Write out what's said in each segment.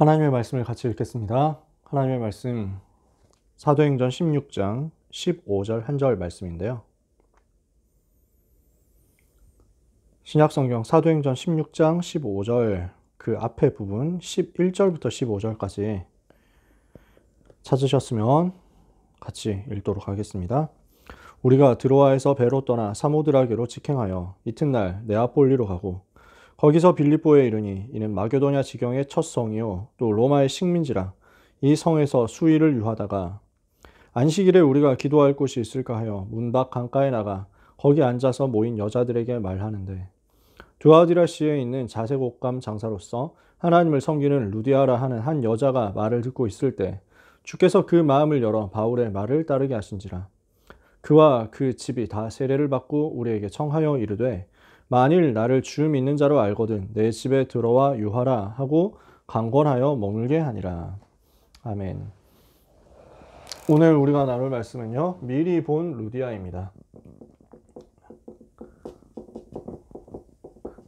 하나님의 말씀을 같이 읽겠습니다. 하나님의 말씀 사도행전 16장 15절 한 절 말씀인데요. 신약성경 사도행전 16장 15절 그 앞에 부분 11절부터 15절까지 찾으셨으면 같이 읽도록 하겠습니다. 우리가 드로아에서 배로 떠나 사모드라게로 직행하여 이튿날 네아폴리로 가고 거기서 빌립보에 이르니 이는 마게도냐 지경의 첫 성이요 또 로마의 식민지라. 이 성에서 수일을 유하다가 안식일에 우리가 기도할 곳이 있을까 하여 문 밖 강가에 나가 거기 앉아서 모인 여자들에게 말하는데, 두아디라시에 있는 자색 옷감 장사로서 하나님을 섬기는 루디아라 하는 한 여자가 말을 듣고 있을 때 주께서 그 마음을 열어 바울의 말을 따르게 하신지라. 그와 그 집이 다 세례를 받고 우리에게 청하여 이르되, 만일 나를 주 믿는 자로 알거든 내 집에 들어와 유하라 하고 강권하여 머물게 하니라. 아멘. 오늘 우리가 나눌 말씀은요, 미리 본 루디아입니다.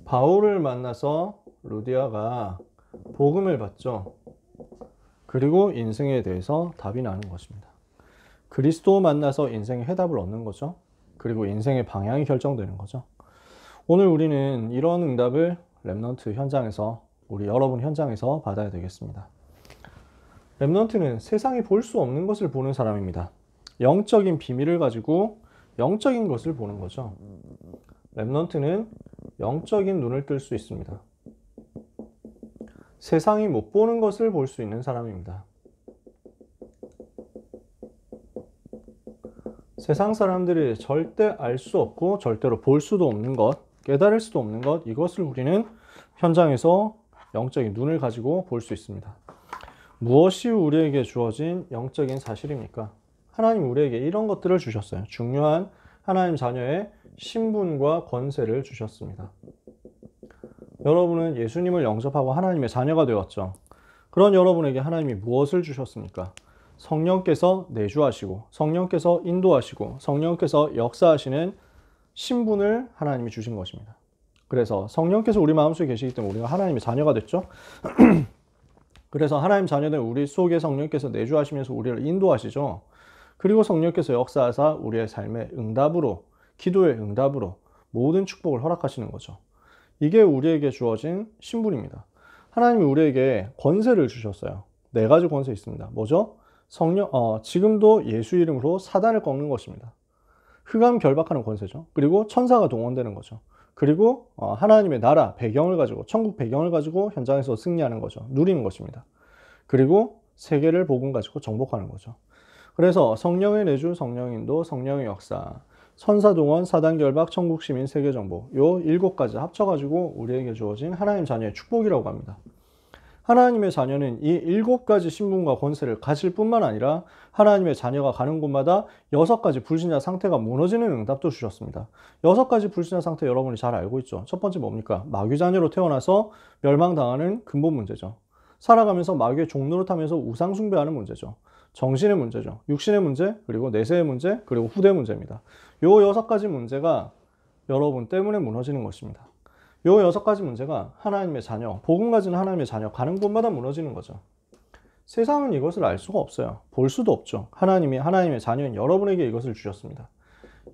바울을 만나서 루디아가 복음을 받죠. 그리고 인생에 대해서 답이 나는 것입니다. 그리스도 만나서 인생의 해답을 얻는 거죠. 그리고 인생의 방향이 결정되는 거죠. 오늘 우리는 이런 응답을 렘넌트 현장에서, 우리 여러분 현장에서 받아야 되겠습니다. 렘넌트는 세상이 볼 수 없는 것을 보는 사람입니다. 영적인 비밀을 가지고 영적인 것을 보는 거죠. 렘넌트는 영적인 눈을 뜰 수 있습니다. 세상이 못 보는 것을 볼 수 있는 사람입니다. 세상 사람들이 절대 알 수 없고 절대로 볼 수도 없는 것, 깨달을 수도 없는 것, 이것을 우리는 현장에서 영적인 눈을 가지고 볼 수 있습니다. 무엇이 우리에게 주어진 영적인 사실입니까? 하나님 우리에게 이런 것들을 주셨어요. 중요한 하나님 자녀의 신분과 권세를 주셨습니다. 여러분은 예수님을 영접하고 하나님의 자녀가 되었죠. 그런 여러분에게 하나님이 무엇을 주셨습니까? 성령께서 내주하시고, 성령께서 인도하시고, 성령께서 역사하시는 신분을 하나님이 주신 것입니다. 그래서 성령께서 우리 마음속에 계시기 때문에 우리가 하나님의 자녀가 됐죠. 그래서 하나님 자녀된 우리 속에 성령께서 내주하시면서 우리를 인도하시죠. 그리고 성령께서 역사하사 우리의 삶의 응답으로, 기도의 응답으로 모든 축복을 허락하시는 거죠. 이게 우리에게 주어진 신분입니다. 하나님이 우리에게 권세를 주셨어요. 4가지 권세 있습니다. 뭐죠? 지금도 예수 이름으로 사단을 꺾는 것입니다. 흑암 결박하는 권세죠. 그리고 천사가 동원되는 거죠. 그리고 하나님의 나라 배경을 가지고, 천국 배경을 가지고 현장에서 승리하는 거죠. 누리는 것입니다. 그리고 세계를 복음 가지고 정복하는 거죠. 그래서 성령의 내주, 성령의 인도, 성령의 역사, 천사 동원, 사단 결박, 천국 시민, 세계 정복, 요 7가지 합쳐가지고 우리에게 주어진 하나님 자녀의 축복이라고 합니다. 하나님의 자녀는 이 7가지 신분과 권세를 가질 뿐만 아니라 하나님의 자녀가 가는 곳마다 6가지 불신자 상태가 무너지는 응답도 주셨습니다. 6가지 불신자 상태 여러분이 잘 알고 있죠. 첫 번째 뭡니까? 마귀 자녀로 태어나서 멸망당하는 근본 문제죠. 살아가면서 마귀의 종로를 타면서 우상 숭배하는 문제죠. 정신의 문제죠. 육신의 문제, 그리고 내세의 문제, 그리고 후대 문제입니다. 요 6가지 문제가 여러분 때문에 무너지는 것입니다. 요 6가지 문제가 하나님의 자녀, 복음 가진 하나님의 자녀 가는 곳마다 무너지는 거죠. 세상은 이것을 알 수가 없어요. 볼 수도 없죠. 하나님이 하나님의 자녀인 여러분에게 이것을 주셨습니다.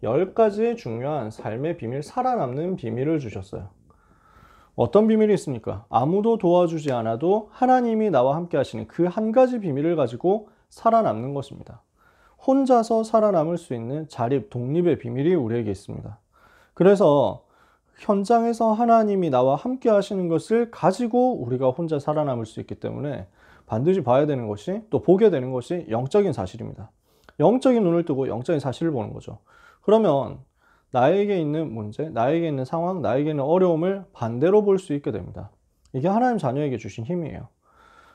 10가지의 중요한 삶의 비밀, 살아남는 비밀을 주셨어요. 어떤 비밀이 있습니까? 아무도 도와주지 않아도 하나님이 나와 함께 하시는 그 한 가지 비밀을 가지고 살아남는 것입니다. 혼자서 살아남을 수 있는 자립, 독립의 비밀이 우리에게 있습니다. 그래서 현장에서 하나님이 나와 함께 하시는 것을 가지고 우리가 혼자 살아남을 수 있기 때문에 반드시 봐야 되는 것이, 또 보게 되는 것이 영적인 사실입니다. 영적인 눈을 뜨고 영적인 사실을 보는 거죠. 그러면 나에게 있는 문제, 나에게 있는 상황, 나에게 있는 어려움을 반대로 볼 수 있게 됩니다. 이게 하나님 자녀에게 주신 힘이에요.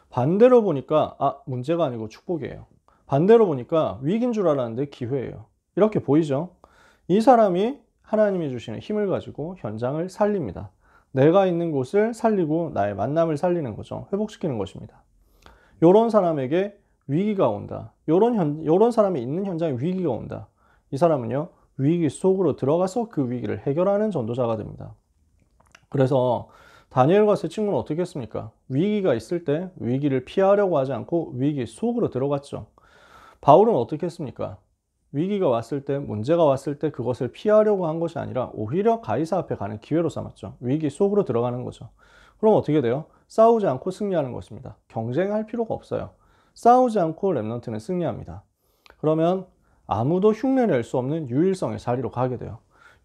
반대로 보니까 문제가 아니고 축복이에요. 반대로 보니까 위기인 줄 알았는데 기회예요. 이렇게 보이죠? 이 사람이 하나님이 주시는 힘을 가지고 현장을 살립니다. 내가 있는 곳을 살리고 나의 만남을 살리는 거죠. 회복시키는 것입니다. 요런 사람에게 위기가 온다. 요런 사람이 있는 현장에 위기가 온다. 이 사람은요, 위기 속으로 들어가서 그 위기를 해결하는 전도자가 됩니다. 그래서 다니엘과 세 친구는 어떻게 했습니까? 위기가 있을 때 위기를 피하려고 하지 않고 위기 속으로 들어갔죠. 바울은 어떻게 했습니까? 위기가 왔을 때, 문제가 왔을 때 그것을 피하려고 한 것이 아니라 오히려 가이사 앞에 가는 기회로 삼았죠. 위기 속으로 들어가는 거죠. 그럼 어떻게 돼요? 싸우지 않고 승리하는 것입니다. 경쟁할 필요가 없어요. 싸우지 않고 렘넌트는 승리합니다. 그러면 아무도 흉내낼 수 없는 유일성의 자리로 가게 돼요.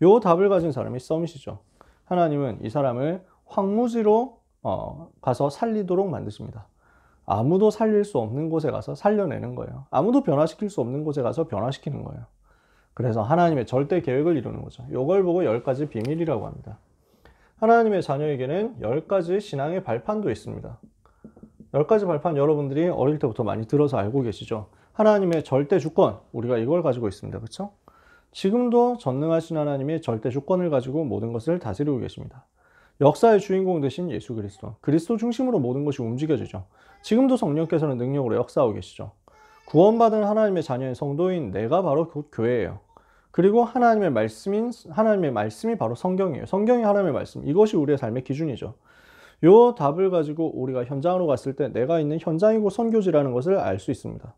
요 답을 가진 사람이 서밋이죠. 하나님은 이 사람을 황무지로 가서 살리도록 만드십니다. 아무도 살릴 수 없는 곳에 가서 살려내는 거예요. 아무도 변화시킬 수 없는 곳에 가서 변화시키는 거예요. 그래서 하나님의 절대 계획을 이루는 거죠. 이걸 보고 10가지 비밀이라고 합니다. 하나님의 자녀에게는 10가지 신앙의 발판도 있습니다. 10가지 발판 여러분들이 어릴 때부터 많이 들어서 알고 계시죠? 하나님의 절대 주권, 우리가 이걸 가지고 있습니다. 그렇죠? 지금도 전능하신 하나님의 절대 주권을 가지고 모든 것을 다스리고 계십니다. 역사의 주인공 되신 예수 그리스도, 그리스도 중심으로 모든 것이 움직여지죠. 지금도 성령께서는 능력으로 역사하고 계시죠. 구원받은 하나님의 자녀인 성도인 내가 바로 교회예요. 그리고 하나님의 말씀이 바로 성경이에요. 성경이 하나님의 말씀, 이것이 우리의 삶의 기준이죠. 요 답을 가지고 우리가 현장으로 갔을 때 내가 있는 현장이고 선교지라는 것을 알 수 있습니다.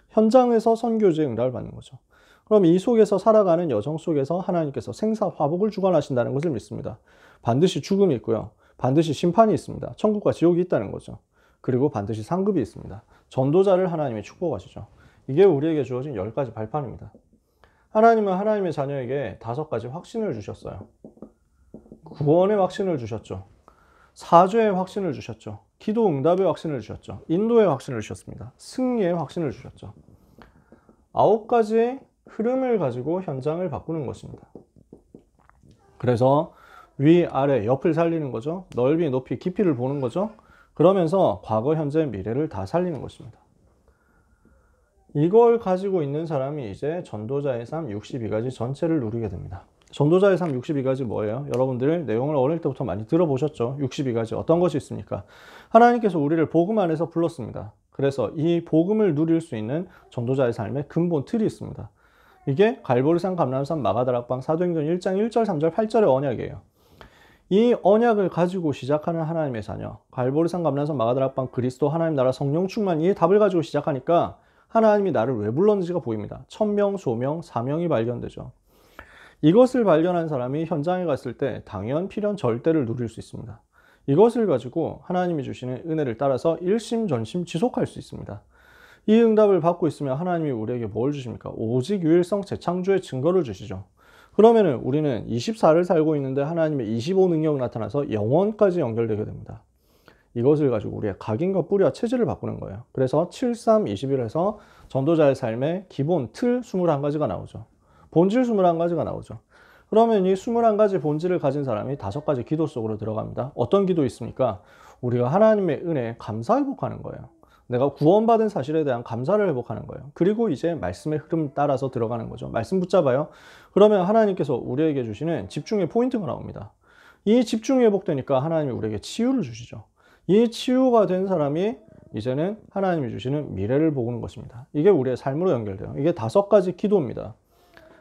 현장에서 선교지의 응답을 받는 거죠. 그럼 이 속에서 살아가는 여정 속에서 하나님께서 생사 화복을 주관하신다는 것을 믿습니다. 반드시 죽음이 있고요. 반드시 심판이 있습니다. 천국과 지옥이 있다는 거죠. 그리고 반드시 상급이 있습니다. 전도자를 하나님이 축복하시죠. 이게 우리에게 주어진 10가지 발판입니다. 하나님은 하나님의 자녀에게 5가지 확신을 주셨어요. 구원의 확신을 주셨죠. 사죄의 확신을 주셨죠. 기도 응답의 확신을 주셨죠. 인도의 확신을 주셨습니다. 승리의 확신을 주셨죠. 9가지 흐름을 가지고 현장을 바꾸는 것입니다. 그래서 위, 아래, 옆을 살리는 거죠. 넓이, 높이, 깊이를 보는 거죠. 그러면서 과거, 현재, 미래를 다 살리는 것입니다. 이걸 가지고 있는 사람이 이제 전도자의 삶 62가지 전체를 누리게 됩니다. 전도자의 삶 62가지 뭐예요? 여러분들 내용을 어릴 때부터 많이 들어보셨죠? 62가지 어떤 것이 있습니까? 하나님께서 우리를 복음 안에서 불렀습니다. 그래서 이 복음을 누릴 수 있는 전도자의 삶의 근본 틀이 있습니다. 이게 갈보리산, 감람산, 마가다락방, 사도행전 1장 1절, 3절, 8절의 언약이에요. 이 언약을 가지고 시작하는 하나님의 자녀, 갈보리산, 감람산, 마가다락방, 그리스도, 하나님 나라, 성령 충만, 이 답을 가지고 시작하니까 하나님이 나를 왜 불렀는지가 보입니다. 천명, 소명, 사명이 발견되죠. 이것을 발견한 사람이 현장에 갔을 때 당연, 필연, 절대를 누릴 수 있습니다. 이것을 가지고 하나님이 주시는 은혜를 따라서 일심전심 지속할 수 있습니다. 이 응답을 받고 있으면 하나님이 우리에게 뭘 주십니까? 오직 유일성 재창조의 증거를 주시죠. 그러면은 우리는 24를 살고 있는데 하나님의 25 능력이 나타나서 영원까지 연결되게 됩니다. 이것을 가지고 우리의 각인과 뿌리와 체질을 바꾸는 거예요. 그래서 7321에서 전도자의 삶의 기본 틀 21가지가 나오죠. 본질 21가지가 나오죠. 그러면 이 21가지 본질을 가진 사람이 5가지 기도 속으로 들어갑니다. 어떤 기도 있습니까? 우리가 하나님의 은혜에 감사 회복하는 거예요. 내가 구원받은 사실에 대한 감사를 회복하는 거예요. 그리고 이제 말씀의 흐름 따라서 들어가는 거죠. 말씀 붙잡아요. 그러면 하나님께서 우리에게 주시는 집중의 포인트가 나옵니다. 이 집중이 회복되니까 하나님이 우리에게 치유를 주시죠. 이 치유가 된 사람이 이제는 하나님이 주시는 미래를 보는 것입니다. 이게 우리의 삶으로 연결돼요. 이게 5가지 기도입니다.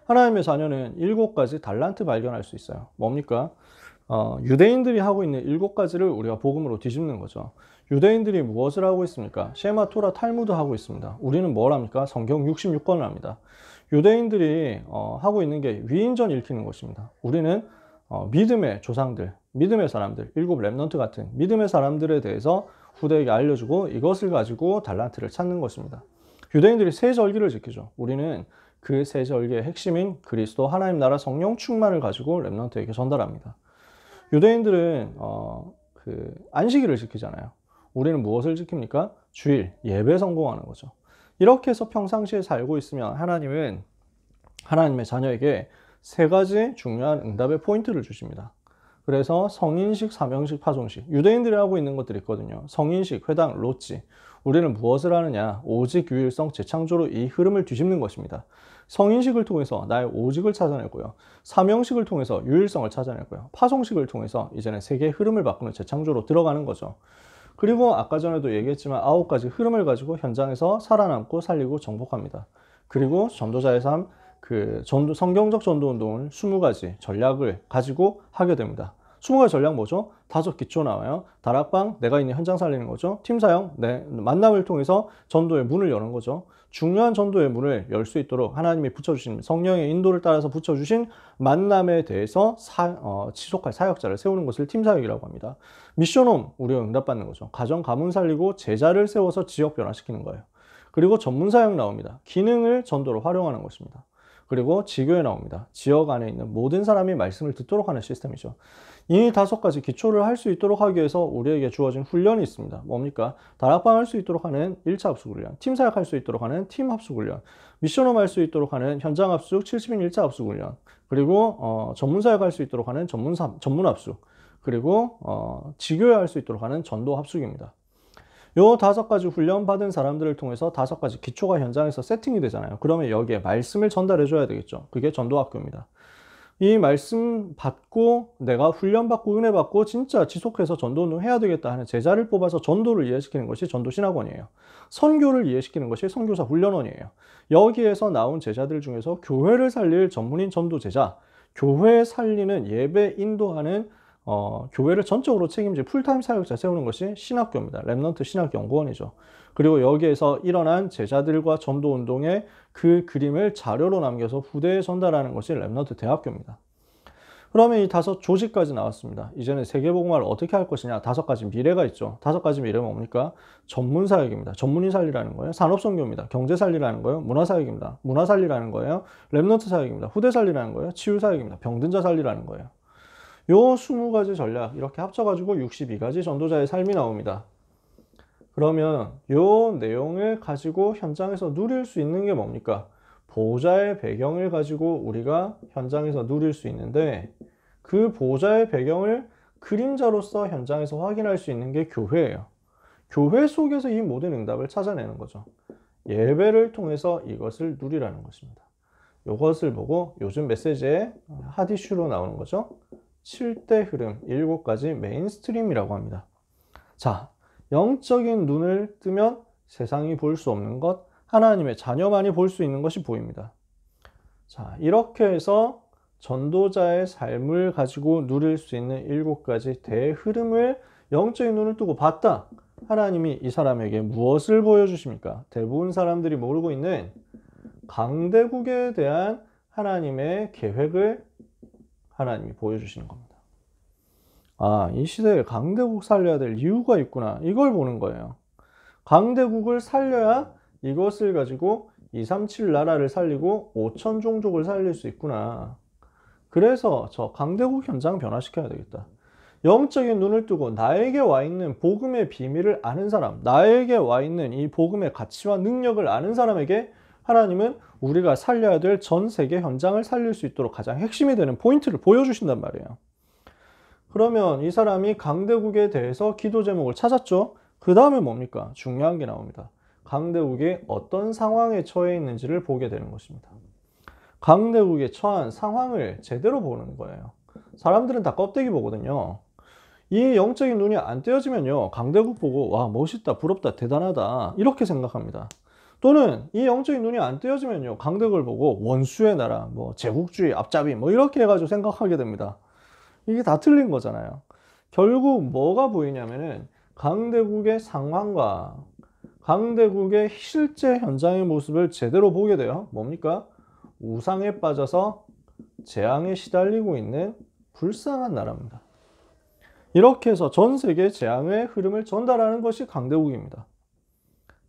하나님의 자녀는 7가지 달란트 발견할 수 있어요. 뭡니까? 유대인들이 하고 있는 7가지를 우리가 복음으로 뒤집는 거죠. 유대인들이 무엇을 하고 있습니까? 셰마, 토라, 탈무드 하고 있습니다. 우리는 뭘 합니까? 성경 66권을 합니다. 유대인들이 하고 있는 게 위인전 읽히는 것입니다. 우리는 믿음의 조상들, 믿음의 사람들, 7 렘넌트 같은 믿음의 사람들에 대해서 후대에게 알려주고 이것을 가지고 달란트를 찾는 것입니다. 유대인들이 세 절기를 지키죠. 우리는 그 세 절기의 핵심인 그리스도, 하나님 나라, 성령 충만을 가지고 렘넌트에게 전달합니다. 유대인들은 안식일을 지키잖아요. 우리는 무엇을 지킵니까? 주일, 예배 성공하는 거죠. 이렇게 해서 평상시에 살고 있으면 하나님은 하나님의 자녀에게 3가지 중요한 응답의 포인트를 주십니다. 그래서 성인식, 사명식, 파송식, 유대인들이 하고 있는 것들이 있거든요. 성인식, 회당, 롯지. 우리는 무엇을 하느냐? 오직 유일성 재창조로 이 흐름을 뒤집는 것입니다. 성인식을 통해서 나의 오직을 찾아내고요. 사명식을 통해서 유일성을 찾아내고요. 파송식을 통해서 이제는 세계의 흐름을 바꾸는 재창조로 들어가는 거죠. 그리고 아까 전에도 얘기했지만 9가지 흐름을 가지고 현장에서 살아남고 살리고 정복합니다. 그리고 전도자의 삶, 성경적 전도 운동을 20가지 전략을 가지고 하게 됩니다. 20가지 전략 뭐죠? 5기초 나와요. 다락방, 내가 있는 현장 살리는 거죠. 팀 사용, 만남을 통해서 전도의 문을 여는 거죠. 중요한 전도의 문을 열 수 있도록 하나님이 붙여주신 성령의 인도를 따라서 붙여주신 만남에 대해서 지속할 사역자를 세우는 것을 팀 사역이라고 합니다. 미션홈, 우리가 응답받는 거죠. 가정 가문 살리고 제자를 세워서 지역 변화시키는 거예요. 그리고 전문 사역 나옵니다. 기능을 전도로 활용하는 것입니다. 그리고 지교에 나옵니다. 지역 안에 있는 모든 사람이 말씀을 듣도록 하는 시스템이죠. 이 5가지 기초를 할 수 있도록 하기 위해서 우리에게 주어진 훈련이 있습니다. 뭡니까? 다락방 할 수 있도록 하는 1차 합숙훈련, 팀 사역할 수 있도록 하는 팀 합숙훈련, 미션홈 할 수 있도록 하는 현장 합숙 70인 1차 합숙훈련, 그리고 전문 사역할 수 있도록 하는 전문 합숙, 그리고 지교에 할 수 있도록 하는 전도 합숙입니다. 요 5가지 훈련 받은 사람들을 통해서 5가지 기초가 현장에서 세팅이 되잖아요. 그러면 여기에 말씀을 전달해 줘야 되겠죠. 그게 전도학교입니다. 이 말씀 받고 내가 훈련 받고 은혜 받고 진짜 지속해서 전도운동 해야 되겠다 하는 제자를 뽑아서 전도를 이해시키는 것이 전도신학원이에요. 선교를 이해시키는 것이 선교사 훈련원이에요. 여기에서 나온 제자들 중에서 교회를 살릴 전문인 전도 제자, 교회 살리는 예배 인도하는 교회를 전적으로 책임질 풀타임 사역자 세우는 것이 신학교입니다. 렘넌트 신학연구원이죠. 그리고 여기에서 일어난 제자들과 전도운동의 그 그림을 자료로 남겨서 후대에 전달하는 것이 렘넌트 대학교입니다. 그러면 이 5 조직까지 나왔습니다. 이제는 세계복음화를 어떻게 할 것이냐. 5가지 미래가 있죠. 5가지 미래는 뭡니까? 전문 사역입니다. 전문인 살리라는 거예요. 산업선교입니다. 경제 살리라는 거예요. 문화 사역입니다. 문화 살리라는 거예요. 렘넌트 사역입니다. 후대 살리라는 거예요. 치유 사역입니다. 병든자 살리라는 거예요. 요 20가지 전략 이렇게 합쳐가지고 62가지 전도자의 삶이 나옵니다. 그러면 요 내용을 가지고 현장에서 누릴 수 있는 게 뭡니까? 보호자의 배경을 가지고 우리가 현장에서 누릴 수 있는데 그 보호자의 배경을 그림자로서 현장에서 확인할 수 있는 게 교회예요. 교회 속에서 이 모든 응답을 찾아내는 거죠. 예배를 통해서 이것을 누리라는 것입니다. 이것을 보고 요즘 메시지에 핫 이슈로 나오는 거죠. 7대 흐름, 7가지 메인스트림이라고 합니다. 자, 영적인 눈을 뜨면 세상이 볼 수 없는 것, 하나님의 자녀만이 볼 수 있는 것이 보입니다. 자, 이렇게 해서 전도자의 삶을 가지고 누릴 수 있는 7가지 대흐름을 영적인 눈을 뜨고 봤다. 하나님이 이 사람에게 무엇을 보여주십니까? 대부분 사람들이 모르고 있는 강대국에 대한 하나님의 계획을 하나님이 보여주시는 겁니다. 아, 이 시대에 강대국 살려야 될 이유가 있구나. 이걸 보는 거예요. 강대국을 살려야 이것을 가지고 237 나라를 살리고 5천 종족을 살릴 수 있구나. 그래서 저 강대국 현장 변화시켜야 되겠다. 영적인 눈을 뜨고 나에게 와 있는 복음의 비밀을 아는 사람, 나에게 와 있는 이 복음의 가치와 능력을 아는 사람에게 하나님은 우리가 살려야 될 전 세계 현장을 살릴 수 있도록 가장 핵심이 되는 포인트를 보여주신단 말이에요. 그러면 이 사람이 강대국에 대해서 기도 제목을 찾았죠. 그 다음에 뭡니까? 중요한 게 나옵니다. 강대국이 어떤 상황에 처해 있는지를 보게 되는 것입니다. 강대국에 처한 상황을 제대로 보는 거예요. 사람들은 다 껍데기 보거든요. 이 영적인 눈이 안 떼어지면요, 강대국 보고 와, 멋있다, 부럽다, 대단하다 이렇게 생각합니다. 또는 이 영적인 눈이 안 떼어지면요, 강대국을 보고 원수의 나라, 뭐 제국주의, 앞잡이 뭐 이렇게 해가지고 생각하게 됩니다. 이게 다 틀린 거잖아요. 결국 뭐가 보이냐면은 강대국의 상황과 강대국의 실제 현장의 모습을 제대로 보게 돼요. 뭡니까? 우상에 빠져서 재앙에 시달리고 있는 불쌍한 나라입니다. 이렇게 해서 전 세계 재앙의 흐름을 전달하는 것이 강대국입니다.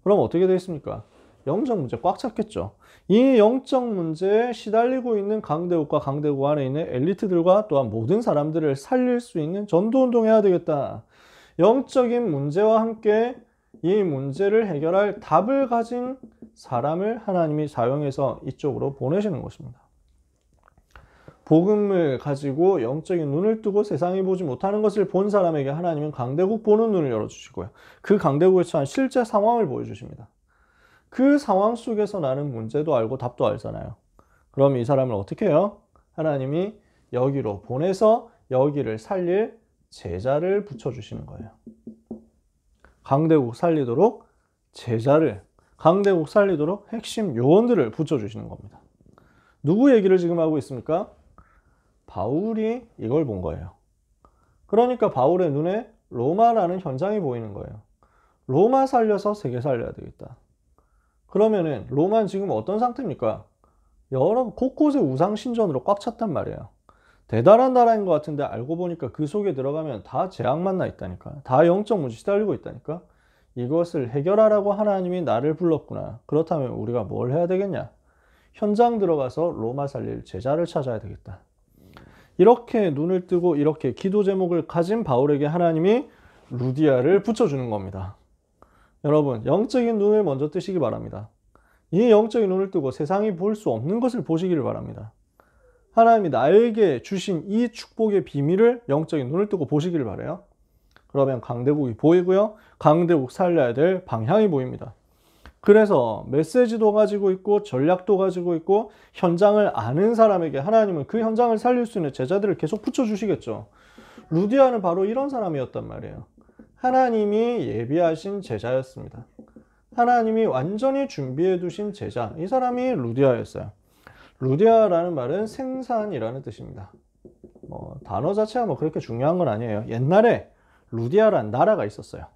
그럼 어떻게 되겠습니까? 영적 문제 꽉 찼겠죠. 이 영적 문제에 시달리고 있는 강대국과 강대국 안에 있는 엘리트들과 또한 모든 사람들을 살릴 수 있는 전도운동 해야 되겠다. 영적인 문제와 함께 이 문제를 해결할 답을 가진 사람을 하나님이 사용해서 이쪽으로 보내시는 것입니다. 복음을 가지고 영적인 눈을 뜨고 세상이 보지 못하는 것을 본 사람에게 하나님은 강대국 보는 눈을 열어주시고요. 그 강대국에 처한 실제 상황을 보여주십니다. 그 상황 속에서 나는 문제도 알고 답도 알잖아요. 그럼 이 사람을 어떻게 해요? 하나님이 여기로 보내서 여기를 살릴 제자를 붙여주시는 거예요. 강대국 살리도록 제자를, 강대국 살리도록 핵심 요원들을 붙여주시는 겁니다. 누구 얘기를 지금 하고 있습니까? 바울이 이걸 본 거예요. 그러니까 바울의 눈에 로마라는 현장이 보이는 거예요. 로마 살려서 세계 살려야 되겠다. 그러면은 로마는 지금 어떤 상태입니까? 여러 곳곳에 우상 신전으로 꽉 찼단 말이에요. 대단한 나라인 것 같은데 알고 보니까 그 속에 들어가면 다 재앙만 나 있다니까. 다 영적 문제 시달리고 있다니까. 이것을 해결하라고 하나님이 나를 불렀구나. 그렇다면 우리가 뭘 해야 되겠냐? 현장 들어가서 로마 살릴 제자를 찾아야 되겠다. 이렇게 눈을 뜨고 이렇게 기도 제목을 가진 바울에게 하나님이 루디아를 붙여주는 겁니다. 여러분, 영적인 눈을 먼저 뜨시기 바랍니다. 이 영적인 눈을 뜨고 세상이 볼 수 없는 것을 보시기를 바랍니다. 하나님이 나에게 주신 이 축복의 비밀을 영적인 눈을 뜨고 보시기를 바라요. 그러면 강대국이 보이고요. 강대국 살려야 될 방향이 보입니다. 그래서 메시지도 가지고 있고 전략도 가지고 있고 현장을 아는 사람에게 하나님은 그 현장을 살릴 수 있는 제자들을 계속 붙여주시겠죠. 루디아는 바로 이런 사람이었단 말이에요. 하나님이 예비하신 제자였습니다. 하나님이 완전히 준비해 두신 제자, 이 사람이 루디아였어요. 루디아라는 말은 생산이라는 뜻입니다. 단어 자체가 그렇게 중요한 건 아니에요. 옛날에 루디아라는 나라가 있었어요.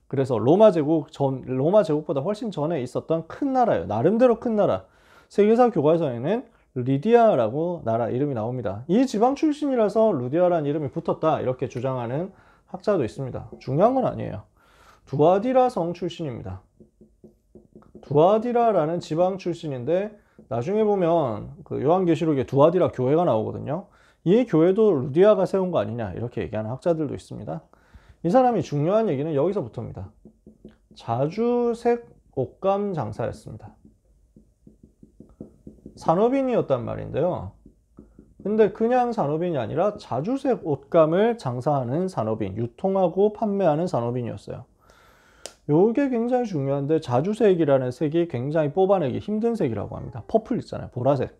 그래서 로마 제국보다 훨씬 전에 있었던 큰 나라예요. 나름대로 큰 나라. 세계사 교과서에는 리디아라고 나라 이름이 나옵니다. 이 지방 출신이라서 루디아라는 이름이 붙었다 이렇게 주장하는 학자도 있습니다. 중요한 건 아니에요. 두아디라 성 출신입니다. 두아디라라는 지방 출신인데 나중에 보면 그 요한계시록에 두아디라 교회가 나오거든요. 이 교회도 루디아가 세운 거 아니냐 이렇게 얘기하는 학자들도 있습니다. 이 사람이 중요한 얘기는 여기서부터입니다. 자주색 옷감 장사였습니다. 산업인이었단 말인데요. 근데 그냥 산업인이 아니라 자주색 옷감을 장사하는 산업인, 유통하고 판매하는 산업인이었어요. 요게 굉장히 중요한데 자주색이라는 색이 굉장히 뽑아내기 힘든 색이라고 합니다. 퍼플 있잖아요. 보라색.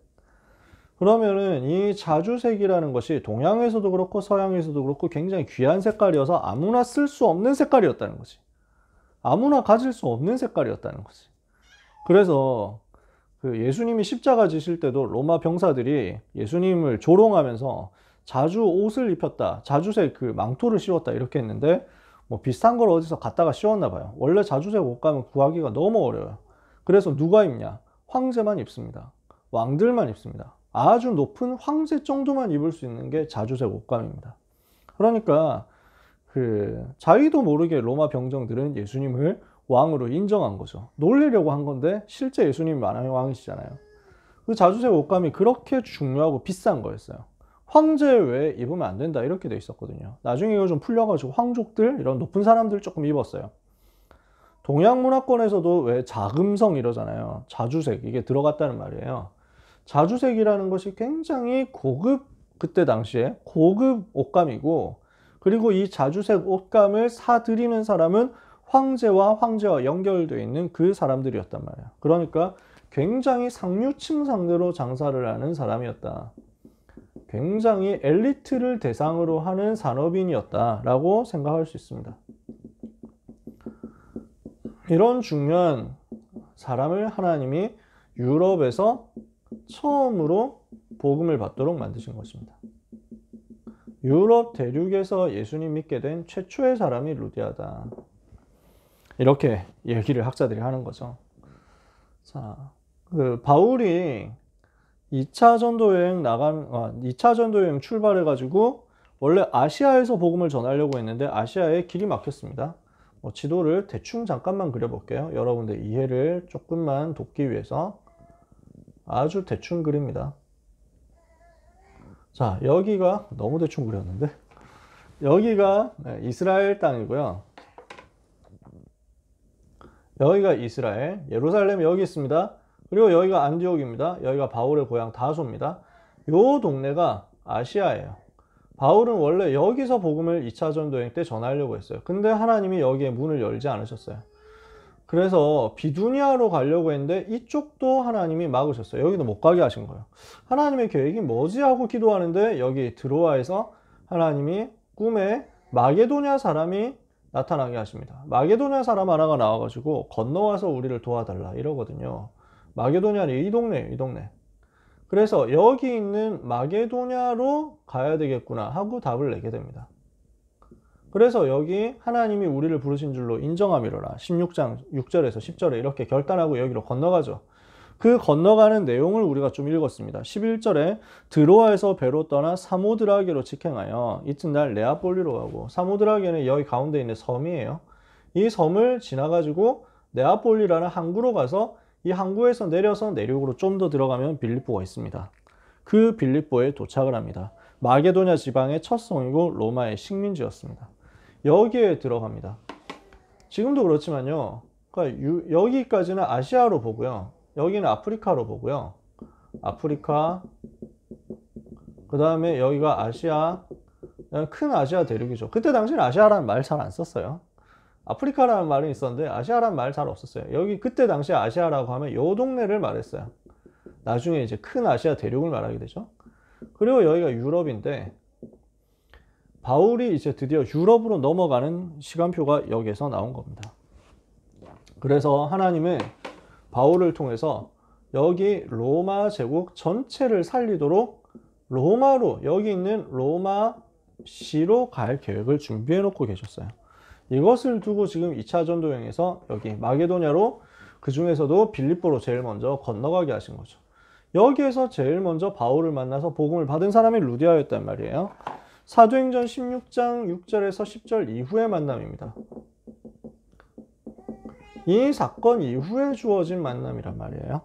그러면은 이 자주색이라는 것이 동양에서도 그렇고 서양에서도 그렇고 굉장히 귀한 색깔이어서 아무나 쓸 수 없는 색깔이었다는 거지. 아무나 가질 수 없는 색깔이었다는 거지. 그래서 그 예수님이 십자가 지실 때도 로마 병사들이 예수님을 조롱하면서 자주 옷을 입혔다. 자주색 그 망토를 씌웠다. 이렇게 했는데 비슷한 걸 어디서 갖다가 씌웠나 봐요. 원래 자주색 옷감은 구하기가 너무 어려워요. 그래서 누가 입냐? 황제만 입습니다. 왕들만 입습니다. 아주 높은 황제 정도만 입을 수 있는 게 자주색 옷감입니다. 그러니까 자기도 모르게 로마 병정들은 예수님을 왕으로 인정한 거죠. 놀리려고 한 건데 실제 예수님이 왕이시잖아요. 그 자주색 옷감이 그렇게 중요하고 비싼 거였어요. 황제 외에 입으면 안 된다 이렇게 돼 있었거든요. 나중에 이거 좀 풀려가지고 황족들 이런 높은 사람들 조금 입었어요. 동양 문화권에서도 왜 자금성 이러잖아요. 자주색 이게 들어갔다는 말이에요. 자주색이라는 것이 굉장히 고급, 그때 당시에 고급 옷감이고, 그리고 이 자주색 옷감을 사들이는 사람은 황제와 연결되어 있는 그 사람들이었단 말이에요. 그러니까 굉장히 상류층 상대로 장사를 하는 사람이었다. 굉장히 엘리트를 대상으로 하는 산업인이었다라고 생각할 수 있습니다. 이런 중요한 사람을 하나님이 유럽에서 처음으로 복음을 받도록 만드신 것입니다. 유럽 대륙에서 예수님 믿게 된 최초의 사람이 루디아다. 이렇게 얘기를 학자들이 하는 거죠. 자, 바울이 2차 전도 여행 출발해가지고 원래 아시아에서 복음을 전하려고 했는데 아시아에 길이 막혔습니다. 지도를 대충 잠깐만 그려볼게요. 여러분들 이해를 조금만 돕기 위해서 아주 대충 그립니다. 자, 여기가 너무 대충 그렸는데 여기가 이스라엘 땅이고요. 여기가 이스라엘, 예루살렘이 여기 있습니다. 그리고 여기가 안디옥입니다. 여기가 바울의 고향 다소입니다. 요 동네가 아시아예요. 바울은 원래 여기서 복음을 2차 전도여행 때 전하려고 했어요. 근데 하나님이 여기에 문을 열지 않으셨어요. 그래서 비두니아로 가려고 했는데 이쪽도 하나님이 막으셨어요. 여기도 못 가게 하신 거예요. 하나님의 계획이 뭐지 하고 기도하는데 여기 드로아에서 하나님이 꿈에 마게도냐 사람이 나타나게 하십니다. 마게도냐 사람 하나가 나와가지고 건너와서 우리를 도와달라 이러거든요. 마게도냐는 이 동네. 그래서 여기 있는 마게도냐로 가야 되겠구나 하고 답을 내게 됩니다. 그래서 여기 하나님이 우리를 부르신 줄로 인정함이로라. 16장 6절에서 10절에 이렇게 결단하고 여기로 건너가죠. 그 건너가는 내용을 우리가 좀 읽었습니다. 11절에 드로아에서 배로 떠나 사모드라게로 직행하여 이튿날 네아폴리로 가고, 사모드라게는 여기 가운데 있는 섬이에요. 이 섬을 지나가지고 네아폴리라는 항구로 가서 이 항구에서 내려서 내륙으로 좀 더 들어가면 빌립보가 있습니다. 그 빌립보에 도착을 합니다. 마게도냐 지방의 첫 성이고 로마의 식민지였습니다. 여기에 들어갑니다. 지금도 그렇지만요. 그러니까 여기까지는 아시아로 보고요. 여기는 아프리카로 보고요. 아프리카, 그 다음에 여기가 아시아, 큰 아시아 대륙이죠. 그때 당시는 아시아라는 말 잘 안 썼어요. 아프리카라는 말은 있었는데 아시아라는 말 잘 없었어요. 여기 그때 당시에 아시아라고 하면 요 동네를 말했어요. 나중에 이제 큰 아시아 대륙을 말하게 되죠. 그리고 여기가 유럽인데, 바울이 이제 드디어 유럽으로 넘어가는 시간표가 여기에서 나온 겁니다. 그래서 하나님은 바울을 통해서 여기 로마 제국 전체를 살리도록 로마로, 여기 있는 로마시로 갈 계획을 준비해 놓고 계셨어요. 이것을 두고 지금 2차 전도여행에서 여기 마게도냐로, 그 중에서도 빌립보로 제일 먼저 건너가게 하신 거죠. 여기에서 제일 먼저 바울을 만나서 복음을 받은 사람이 루디아였단 말이에요. 사도행전 16장 6절에서 10절 이후의 만남입니다. 이 사건 이후에 주어진 만남이란 말이에요.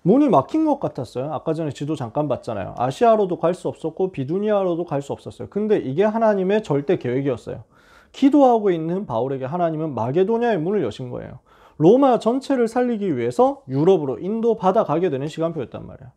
문이 막힌 것 같았어요. 아까 전에 지도 잠깐 봤잖아요. 아시아로도 갈 수 없었고 비두니아로도 갈 수 없었어요. 근데 이게 하나님의 절대 계획이었어요. 기도하고 있는 바울에게 하나님은 마게도냐의 문을 여신 거예요. 로마 전체를 살리기 위해서 유럽으로 인도 받아가게 되는 시간표였단 말이에요.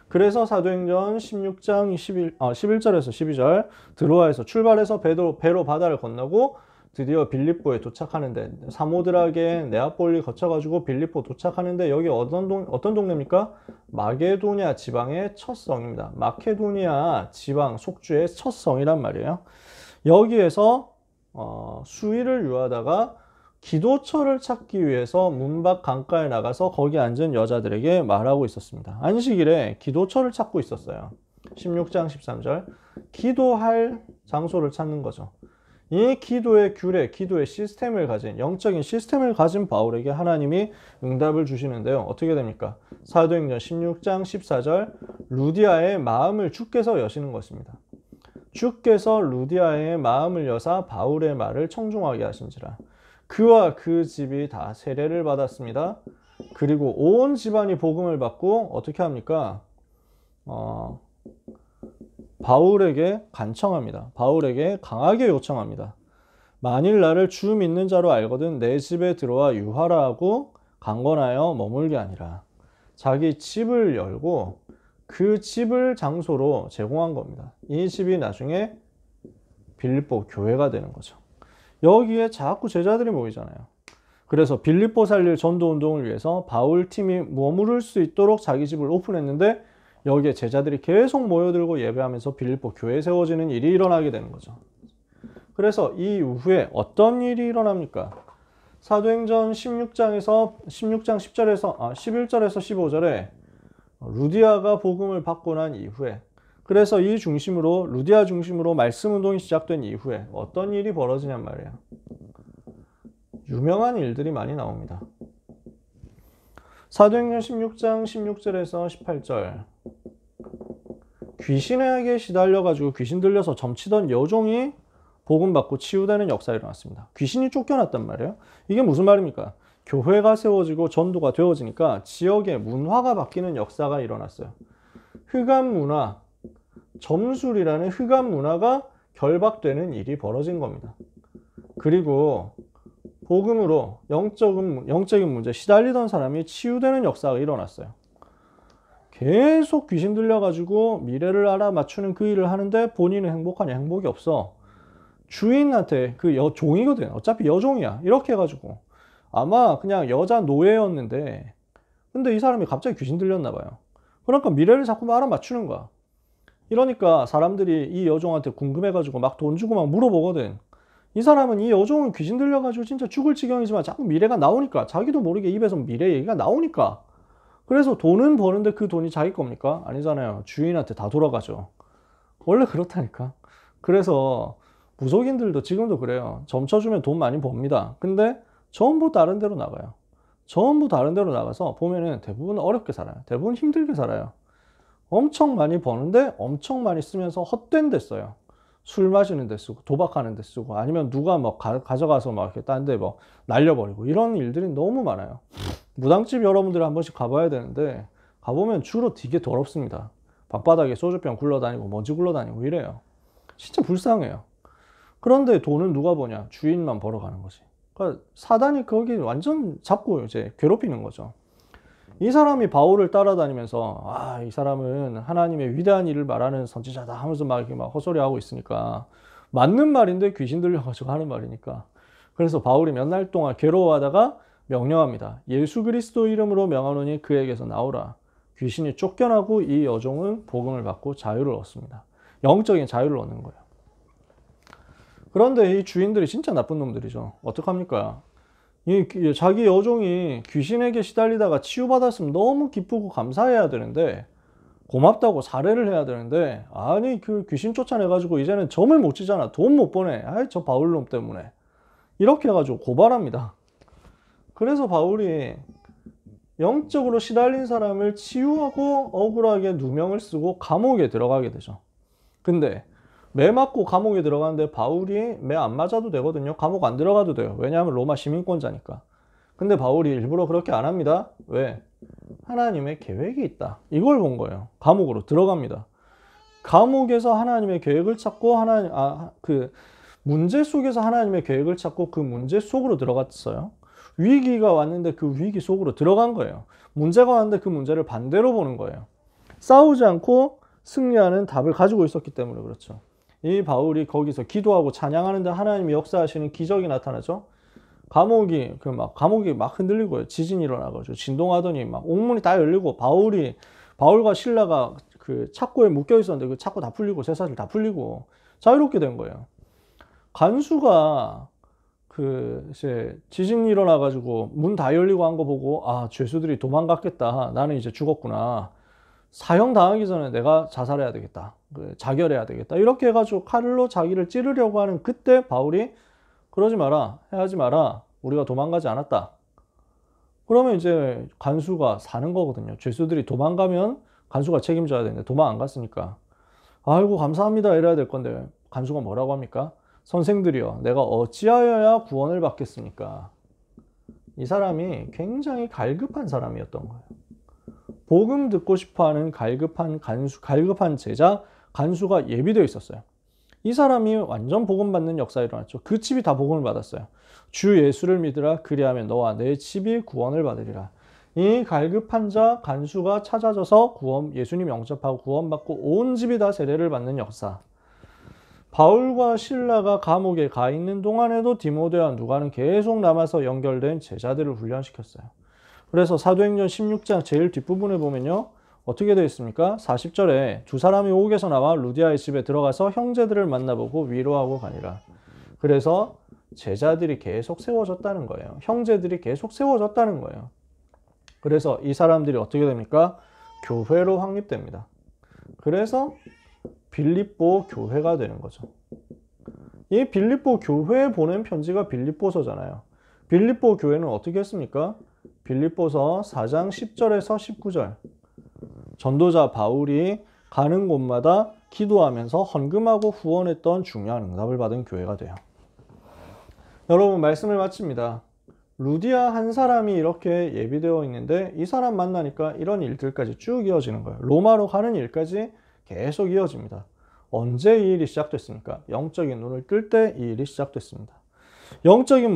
그래서 사도행전 16장 11절에서 12절 드로아에서 출발해서 배로 바다를 건너고 드디어 빌립보에 도착하는데, 사모드라게 네아폴리 거쳐가지고 빌립보 도착하는데, 여기 어떤 동네입니까? 마게도냐 지방의 첫 성입니다. 마케도니아 지방 속주의 첫 성이란 말이에요. 여기에서 수위를 유하다가 기도처를 찾기 위해서 문 밖 강가에 나가서 거기 앉은 여자들에게 말하고 있었습니다. 안식일에 기도처를 찾고 있었어요. 16장 13절 기도할 장소를 찾는 거죠. 이 기도의 규례, 기도의 시스템을 가진, 영적인 시스템을 가진 바울에게 하나님이 응답을 주시는데요. 어떻게 됩니까? 사도행전 16장 14절 루디아의 마음을 주께서 여시는 것입니다. 주께서 루디아의 마음을 여사 바울의 말을 청중하게 하신지라. 그와 그 집이 다 세례를 받았습니다. 그리고 온 집안이 복음을 받고 어떻게 합니까? 바울에게 간청합니다. 바울에게 강하게 요청합니다. 만일 나를 주 믿는 자로 알거든 내 집에 들어와 유하라 하고 강권하여 머물게 아니라. 자기 집을 열고 그 집을 장소로 제공한 겁니다. 이 집이 나중에 빌립보 교회가 되는 거죠. 여기에 자꾸 제자들이 모이잖아요. 그래서 빌립보 살릴 전도운동을 위해서 바울 팀이 머무를 수 있도록 자기 집을 오픈했는데, 여기에 제자들이 계속 모여들고 예배하면서 빌립보 교회 세워지는 일이 일어나게 되는 거죠. 그래서 이 이후에 어떤 일이 일어납니까? 사도행전 16장 10절에서 11절에서 15절에 루디아가 복음을 받고 난 이후에, 그래서 이 중심으로, 루디아 중심으로 말씀 운동이 시작된 이후에 어떤 일이 벌어지냔 말이에요. 유명한 일들이 많이 나옵니다. 사도행전 16장 16절에서 18절 귀신에게 시달려가지고 귀신 들려서 점치던 여종이 복음 받고 치유되는 역사가 일어났습니다. 귀신이 쫓겨났단 말이에요. 이게 무슨 말입니까? 교회가 세워지고 전도가 되어지니까 지역의 문화가 바뀌는 역사가 일어났어요. 흑암 문화, 점술이라는 흑암 문화가 결박되는 일이 벌어진 겁니다. 그리고 복음으로 영적인 문제 시달리던 사람이 치유되는 역사가 일어났어요. 계속 귀신 들려가지고 미래를 알아맞추는 그 일을 하는데 본인은 행복하냐? 행복이 없어. 주인한테, 그 종이거든. 어차피 여종이야. 이렇게 해가지고 아마 그냥 여자 노예였는데, 근데 이 사람이 갑자기 귀신 들렸나 봐요. 그러니까 미래를 자꾸 알아맞추는 거야. 이러니까 사람들이 이 여종한테 궁금해가지고 막 돈 주고 막 물어보거든. 이 사람은, 이 여종은 귀신 들려가지고 진짜 죽을 지경이지만 자꾸 미래가 나오니까, 자기도 모르게 입에서 미래 얘기가 나오니까, 그래서 돈은 버는데 그 돈이 자기 겁니까? 아니잖아요. 주인한테 다 돌아가죠. 원래 그렇다니까. 그래서 무속인들도 지금도 그래요. 점쳐주면 돈 많이 법니다. 근데 전부 다른 데로 나가요. 전부 다른 데로 나가서 보면은 대부분 어렵게 살아요. 대부분 힘들게 살아요. 엄청 많이 버는데 엄청 많이 쓰면서 헛된 데 써요. 술 마시는 데 쓰고 도박하는 데 쓰고 아니면 누가 막 가져가서 막 이렇게 딴 데 뭐 날려버리고 이런 일들이 너무 많아요. 무당집 여러분들 한 번씩 가봐야 되는데 가보면 주로 되게 더럽습니다. 방바닥에 소주병 굴러다니고 먼지 굴러다니고 이래요. 진짜 불쌍해요. 그런데 돈은 누가 버냐? 주인만 벌어가는 거지. 그러니까 사단이 거기 완전 잡고 이제 괴롭히는 거죠. 이 사람이 바울을 따라다니면서 아, 이 사람은 하나님의 위대한 일을 말하는 선지자다 하면서 막 이렇게 막 헛소리하고 있으니까 맞는 말인데 귀신 들려가지고 하는 말이니까. 그래서 바울이 몇 날 동안 괴로워하다가 명령합니다. 예수 그리스도 이름으로 명하노니 그에게서 나오라. 귀신이 쫓겨나고 이 여종은 복음을 받고 자유를 얻습니다. 영적인 자유를 얻는 거예요. 그런데 이 주인들이 진짜 나쁜 놈들이죠. 어떡합니까? 자기 여종이 귀신에게 시달리다가 치유받았으면 너무 기쁘고 감사해야 되는데 고맙다고 사례를 해야 되는데 아니 그 귀신 쫓아내가지고 이제는 점을 못 치잖아. 돈 못 버네. 아이 저 바울놈 때문에. 이렇게 해가지고 고발합니다. 그래서 바울이 영적으로 시달린 사람을 치유하고 억울하게 누명을 쓰고 감옥에 들어가게 되죠. 근데 매 맞고 감옥에 들어가는데 바울이 매 안 맞아도 되거든요. 감옥 안 들어가도 돼요. 왜냐하면 로마 시민권자니까. 근데 바울이 일부러 그렇게 안 합니다. 왜? 하나님의 계획이 있다. 이걸 본 거예요. 감옥으로 들어갑니다. 감옥에서 하나님의 계획을 찾고 그 문제 속에서 하나님의 계획을 찾고 그 문제 속으로 들어갔어요. 위기가 왔는데 그 위기 속으로 들어간 거예요. 문제가 왔는데 그 문제를 반대로 보는 거예요. 싸우지 않고 승리하는 답을 가지고 있었기 때문에 그렇죠. 이 바울이 거기서 기도하고 찬양하는데 하나님이 역사하시는 기적이 나타나죠. 감옥이 막 흔들리고요. 지진이 일어나가지고 진동하더니 막 옥문이 다 열리고 바울과 신라가 그 착고에 묶여 있었는데 그 착고 다 풀리고 쇠사슬 다 풀리고 자유롭게 된 거예요. 간수가 이제 지진이 일어나가지고 문 다 열리고 한 거 보고 아, 죄수들이 도망갔겠다. 나는 이제 죽었구나. 사형 당하기 전에 내가 자살해야 되겠다. 자결해야 되겠다. 이렇게 해가지고 칼로 자기를 찌르려고 하는 그때 바울이 그러지 마라. 해하지 마라. 우리가 도망가지 않았다. 그러면 이제 간수가 사는 거거든요. 죄수들이 도망가면 간수가 책임져야 되는데 도망 안 갔으니까 아이고 감사합니다 이래야 될 건데 간수가 뭐라고 합니까? 선생들이여 내가 어찌하여야 구원을 받겠습니까? 이 사람이 굉장히 갈급한 사람이었던 거예요. 복음 듣고 싶어하는 갈급한 제자 간수가 예비되어 있었어요. 이 사람이 완전 복음 받는 역사가 일어났죠. 그 집이 다 복음을 받았어요. 주 예수를 믿으라 그리하면 너와 내 집이 구원을 받으리라. 이 갈급한 자 간수가 찾아져서 예수님 영접하고 구원받고 온 집이 다 세례를 받는 역사. 바울과 신라가 감옥에 가 있는 동안에도 디모데와 누가는 계속 남아서 연결된 제자들을 훈련시켰어요. 그래서 사도행전 16장 제일 뒷부분에 보면요. 어떻게 되어 있습니까? 40절에 두 사람이 옥에서 나와 루디아의 집에 들어가서 형제들을 만나보고 위로하고 가니라. 그래서 제자들이 계속 세워졌다는 거예요. 형제들이 계속 세워졌다는 거예요. 그래서 이 사람들이 어떻게 됩니까? 교회로 확립됩니다. 그래서 빌립보 교회가 되는 거죠. 이 빌립보 교회에 보낸 편지가 빌립보서잖아요. 빌립보 교회는 어떻게 했습니까? 빌립보서 4장 10절에서 19절. 전도자 바울이 가는 곳마다 기도하면서 헌금하고 후원했던 중요한 응답을 받은 교회가 돼요. 여러분 말씀을 마칩니다. 루디아 한 사람이 이렇게 예비되어 있는데 이 사람 만나니까 이런 일들까지 쭉 이어지는 거예요. 로마로 가는 일까지 계속 이어집니다. 언제 이 일이 시작됐습니까? 영적인 눈을 뜰 때 이 일이 시작됐습니다. 영적인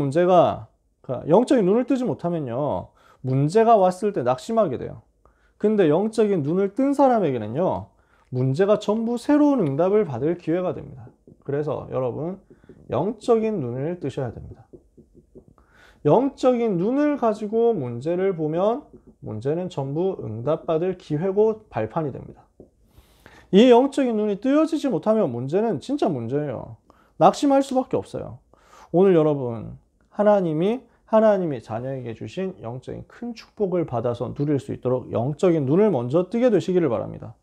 눈을 뜨지 못하면요. 문제가 왔을 때 낙심하게 돼요. 근데 영적인 눈을 뜬 사람에게는요. 문제가 전부 새로운 응답을 받을 기회가 됩니다. 그래서 여러분 영적인 눈을 뜨셔야 됩니다. 영적인 눈을 가지고 문제를 보면 문제는 전부 응답받을 기회고 발판이 됩니다. 이 영적인 눈이 뜨여지지 못하면 문제는 진짜 문제예요. 낙심할 수밖에 없어요. 오늘 여러분 하나님이 자녀에게 주신 영적인 큰 축복을 받아서 누릴 수 있도록 영적인 눈을 먼저 뜨게 되시기를 바랍니다.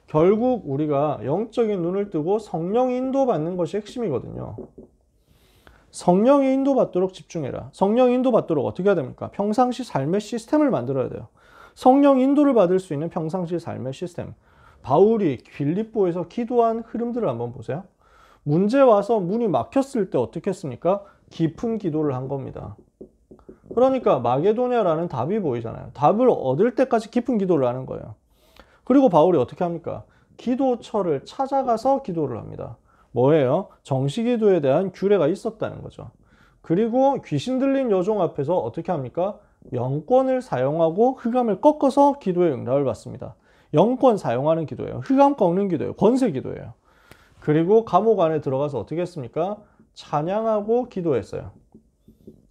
결국 우리가 영적인 눈을 뜨고 성령 인도받는 것이 핵심이거든요. 성령의 인도받도록 집중해라. 성령 인도받도록 어떻게 해야 됩니까? 평상시 삶의 시스템을 만들어야 돼요. 성령 인도를 받을 수 있는 평상시 삶의 시스템. 바울이 빌립보에서 기도한 흐름들을 한번 보세요. 문제 와서 문이 막혔을 때 어떻게 했습니까? 깊은 기도를 한 겁니다. 그러니까 마게도냐라는 답이 보이잖아요. 답을 얻을 때까지 깊은 기도를 하는 거예요. 그리고 바울이 어떻게 합니까? 기도처를 찾아가서 기도를 합니다. 뭐예요? 정시기도에 대한 규례가 있었다는 거죠. 그리고 귀신 들린 여종 앞에서 어떻게 합니까? 영권을 사용하고 흑암을 꺾어서 기도의 응답을 받습니다. 영권 사용하는 기도예요. 흑암 꺾는 기도예요. 권세 기도예요. 그리고 감옥 안에 들어가서 어떻게 했습니까? 찬양하고 기도했어요.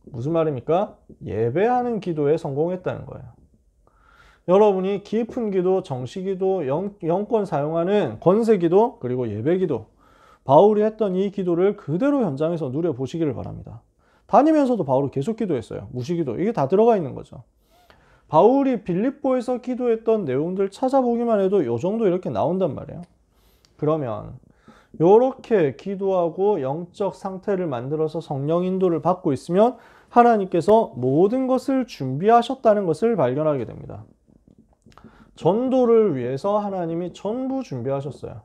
무슨 말입니까? 예배하는 기도에 성공했다는 거예요. 여러분이 깊은 기도, 정시기도, 영권 사용하는 권세기도, 그리고 예배기도, 바울이 했던 이 기도를 그대로 현장에서 누려보시기를 바랍니다. 다니면서도 바울이 계속 기도했어요. 무시기도. 이게 다 들어가 있는 거죠. 바울이 빌립보에서 기도했던 내용들 찾아보기만 해도 이 정도 이렇게 나온단 말이에요. 그러면 이렇게 기도하고 영적 상태를 만들어서 성령 인도를 받고 있으면 하나님께서 모든 것을 준비하셨다는 것을 발견하게 됩니다. 전도를 위해서 하나님이 전부 준비하셨어요.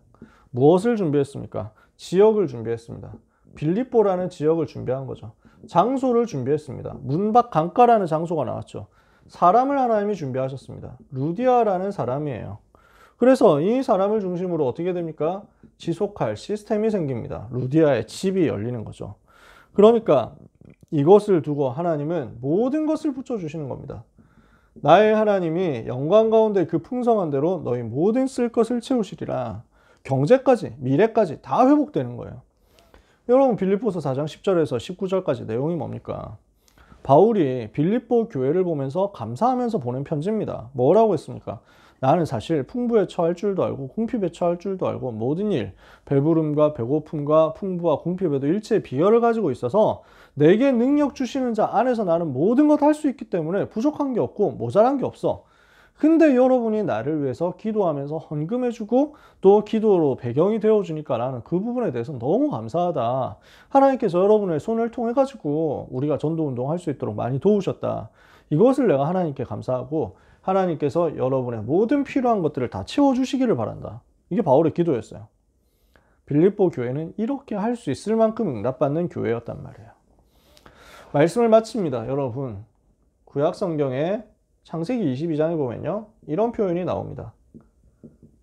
무엇을 준비했습니까? 지역을 준비했습니다. 빌립보라는 지역을 준비한 거죠. 장소를 준비했습니다. 문 밖 강가라는 장소가 나왔죠. 사람을 하나님이 준비하셨습니다. 루디아라는 사람이에요. 그래서 이 사람을 중심으로 어떻게 됩니까? 지속할 시스템이 생깁니다. 루디아의 칩이 열리는 거죠. 그러니까 이것을 두고 하나님은 모든 것을 붙여주시는 겁니다. 나의 하나님이 영광 가운데 그 풍성한 대로 너희 모든 쓸 것을 채우시리라. 경제까지, 미래까지 다 회복되는 거예요. 여러분 빌립보서 4장 10절에서 19절까지 내용이 뭡니까? 바울이 빌립보 교회를 보면서 감사하면서 보낸 편지입니다. 뭐라고 했습니까? 나는 사실 풍부에 처할 줄도 알고 궁핍에 처할 줄도 알고 모든 일, 배부름과 배고픔과 풍부와 궁핍에도 일체의 비결을 가지고 있어서 내게 능력 주시는 자 안에서 나는 모든 것 할 수 있기 때문에 부족한 게 없고 모자란 게 없어. 근데 여러분이 나를 위해서 기도하면서 헌금해주고 또 기도로 배경이 되어주니까 나는 그 부분에 대해서 너무 감사하다. 하나님께서 여러분의 손을 통해 가지고 우리가 전도운동 할 수 있도록 많이 도우셨다. 이것을 내가 하나님께 감사하고 하나님께서 여러분의 모든 필요한 것들을 다 채워주시기를 바란다. 이게 바울의 기도였어요. 빌립보 교회는 이렇게 할 수 있을 만큼 응답받는 교회였단 말이에요. 말씀을 마칩니다. 여러분 구약 성경에 창세기 22장에 보면요. 이런 표현이 나옵니다.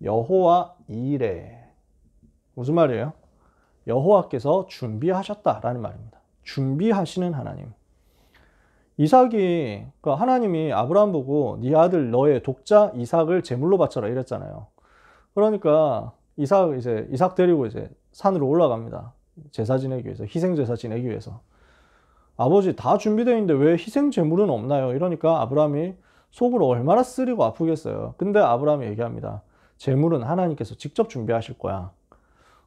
여호와 이레. 무슨 말이에요? 여호와께서 준비하셨다라는 말입니다. 준비하시는 하나님. 이삭이 하나님이 아브라함 보고 네 아들 너의 독자 이삭을 제물로 바쳐라 이랬잖아요. 그러니까 이삭 데리고 이제 산으로 올라갑니다. 제사 지내기 위해서, 희생 제사 지내기 위해서. 아버지 다 준비되어 있는데 왜 희생 제물은 없나요? 이러니까 아브라함이 속으로 얼마나 쓰리고 아프겠어요. 근데 아브라함이 얘기합니다. 제물은 하나님께서 직접 준비하실 거야.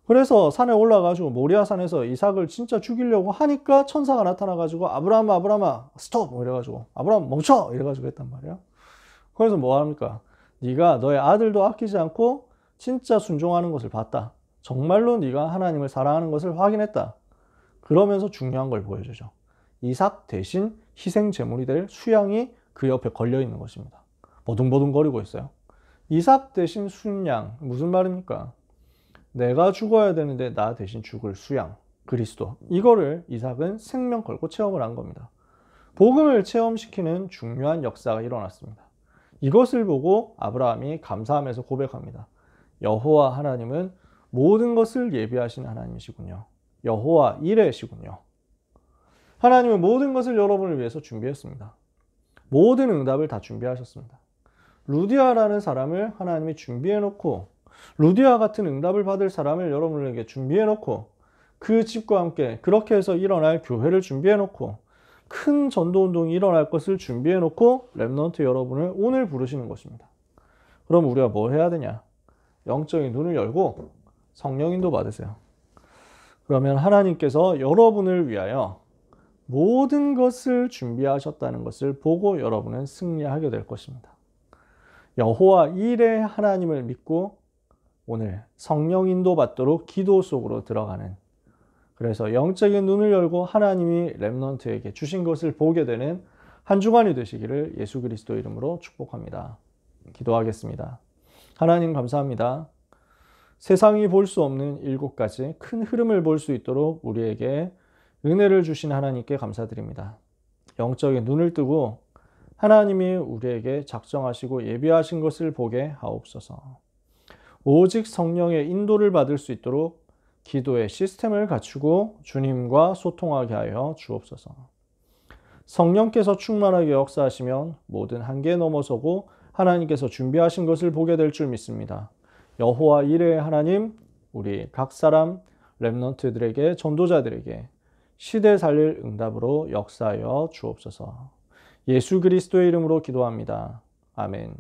그래서 산에 올라가지고 모리아산에서 이삭을 진짜 죽이려고 하니까 천사가 나타나가지고 아브라함아 스톱 이래가지고 아브라함 멈춰 이래가지고 했단 말이에요. 그래서 뭐 합니까? 네가 너의 아들도 아끼지 않고 진짜 순종하는 것을 봤다. 정말로 네가 하나님을 사랑하는 것을 확인했다. 그러면서 중요한 걸 보여주죠. 이삭 대신 희생 제물이 될 수양이 그 옆에 걸려 있는 것입니다. 버둥버둥거리고 있어요. 이삭 대신 순양 무슨 말입니까? 내가 죽어야 되는데 나 대신 죽을 수양 그리스도. 이거를 이삭은 생명 걸고 체험을 한 겁니다. 복음을 체험시키는 중요한 역사가 일어났습니다. 이것을 보고 아브라함이 감사하면서 고백합니다. 여호와 하나님은 모든 것을 예비하신 하나님이시군요. 여호와 이레시군요. 하나님은 모든 것을 여러분을 위해서 준비했습니다. 모든 응답을 다 준비하셨습니다. 루디아라는 사람을 하나님이 준비해놓고 루디아 같은 응답을 받을 사람을 여러분에게 준비해놓고 그 집과 함께 그렇게 해서 일어날 교회를 준비해놓고 큰 전도운동이 일어날 것을 준비해놓고 렘넌트 여러분을 오늘 부르시는 것입니다. 그럼 우리가 뭐 해야 되냐? 영적인 눈을 열고 성령 인도 받으세요. 그러면 하나님께서 여러분을 위하여 모든 것을 준비하셨다는 것을 보고 여러분은 승리하게 될 것입니다. 여호와 일의 하나님을 믿고 오늘 성령 인도받도록 기도 속으로 들어가는, 그래서 영적인 눈을 열고 하나님이 렘넌트에게 주신 것을 보게 되는 한 주간이 되시기를 예수 그리스도 이름으로 축복합니다. 기도하겠습니다. 하나님 감사합니다. 세상이 볼 수 없는 7가지 큰 흐름을 볼 수 있도록 우리에게 은혜를 주신 하나님께 감사드립니다. 영적인 눈을 뜨고 하나님이 우리에게 작정하시고 예비하신 것을 보게 하옵소서. 오직 성령의 인도를 받을 수 있도록 기도의 시스템을 갖추고 주님과 소통하게 하여 주옵소서. 성령께서 충만하게 역사하시면 모든 한계 넘어서고 하나님께서 준비하신 것을 보게 될 줄 믿습니다. 여호와 이레의 하나님, 우리 각 사람 렘넌트들에게, 전도자들에게 시대 살릴 응답으로 역사하여 주옵소서. 예수 그리스도의 이름으로 기도합니다. 아멘.